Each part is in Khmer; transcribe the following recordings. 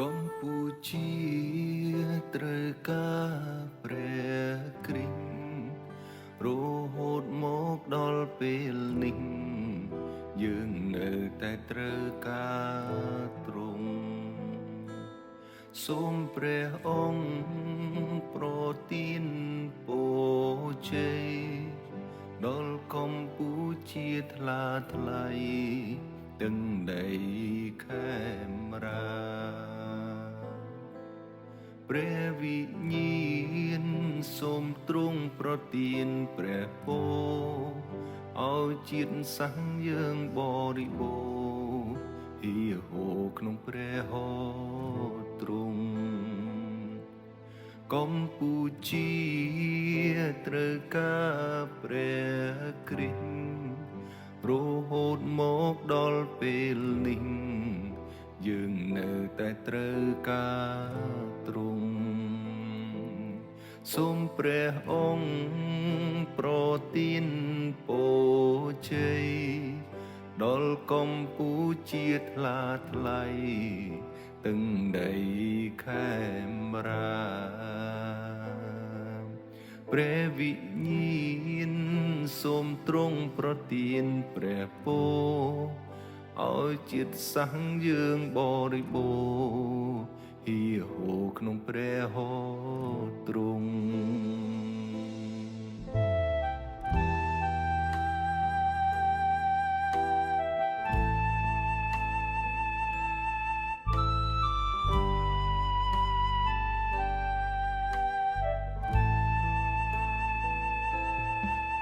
កម្ពុជាត្រូវការព្រះគ្រីស្ទរហូតមកដល់ពេលនេះយើងនៅតែត្រូវការទ្រង់សូមព្រះអង្គប្រទានពរជ័យដល់កម្ពុជាថ្លាថ្លៃទាំងដីខេមរាព្រះវិញ្ញាណសូមទ្រង់ប្រទានព្រះពរឲ្យជាតិសាសន៍យើងបរិបូរណ៍ហៀហូរក្នុងព្រះហស្ថទ្រង់កម្ពុជាត្រូវការព្រះគ្រីស្ទរហូតមកដល់ពេលនេះយើងនៅតែត្រូវការទ្រង់សូមព្រះអង្គប្រទានពរជ័យដល់កម្ពុជាថ្លាថ្លៃទាំងដីខេមរាព្រះវិញ្ញាណសូមទ្រង់ប្រទានព្រះពរឲ្យជាតិសាសន៍យើងបរិបូរណ៍ហៀហូរក្នុងព្រះហស្ថទ្រង់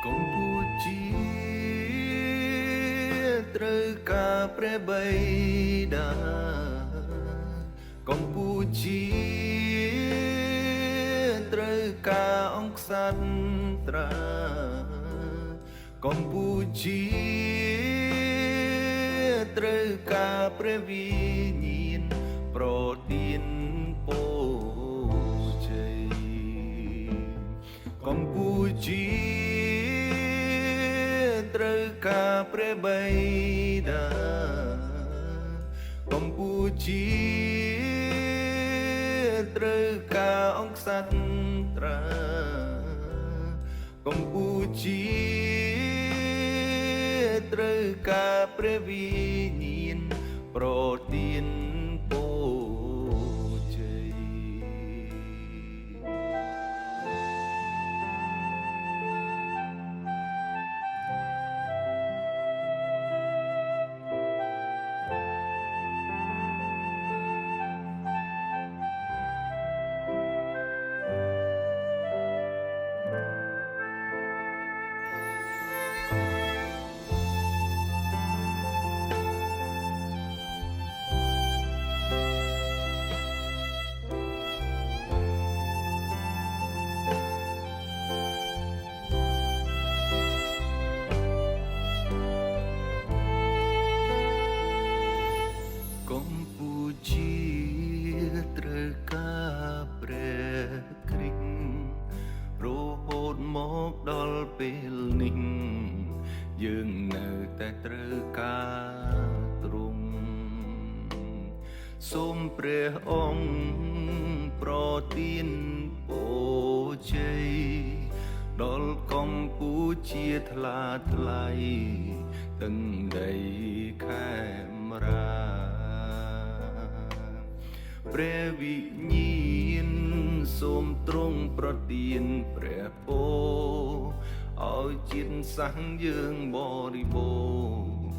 កម្ពុជាត្រូវការព្រះបិតាកម្ពុជាត្រូវការអង្គក្សត្រាកម្ពុជាត្រូវការព្រះវិញ្ញាណប្រទានពរជ័យកម្ពុជាត្រូវការព្រះបិតាកម្ពុជាត្រូវការអង្គក្សត្រាកម្ពុជាត្រូវការព្រះវិញ្ញាណប្រទានពរជ័យកម្ពុជាត្រូវការព្រះគ្រីស្ទរហូតមកដល់ពេលនេះយើងនៅតែត្រូវការទ្រង់សូមព្រះអង្គប្រទានពរជ័យដល់កម្ពុជាថ្លាថ្លៃទាំងដីខេមរាព្រះវិញ្ញាណសូមទ្រង់ប្រទានព្រះពរឲ្យជាតិសាសន៍យើងបរិបូរណ៍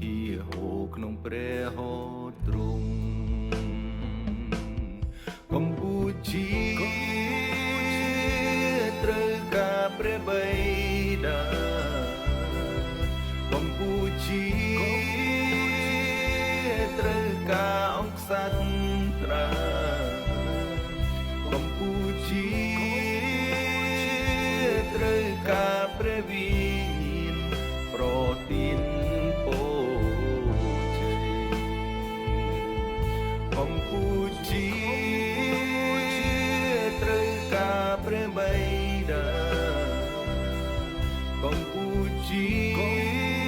ហៀហូរក្នុងព្រះហស្ថទ្រង់កម្ពុជាត្រូវការព្រះបិតាកម្ពុជាត្រូវការអង្គក្សត្រាកម្ពុជាត្រូវការព្រះវិញ្ញាណប្រទានពរជ័យកម្ពុជាត្រូវការព្រះបិតាកម្ពុជា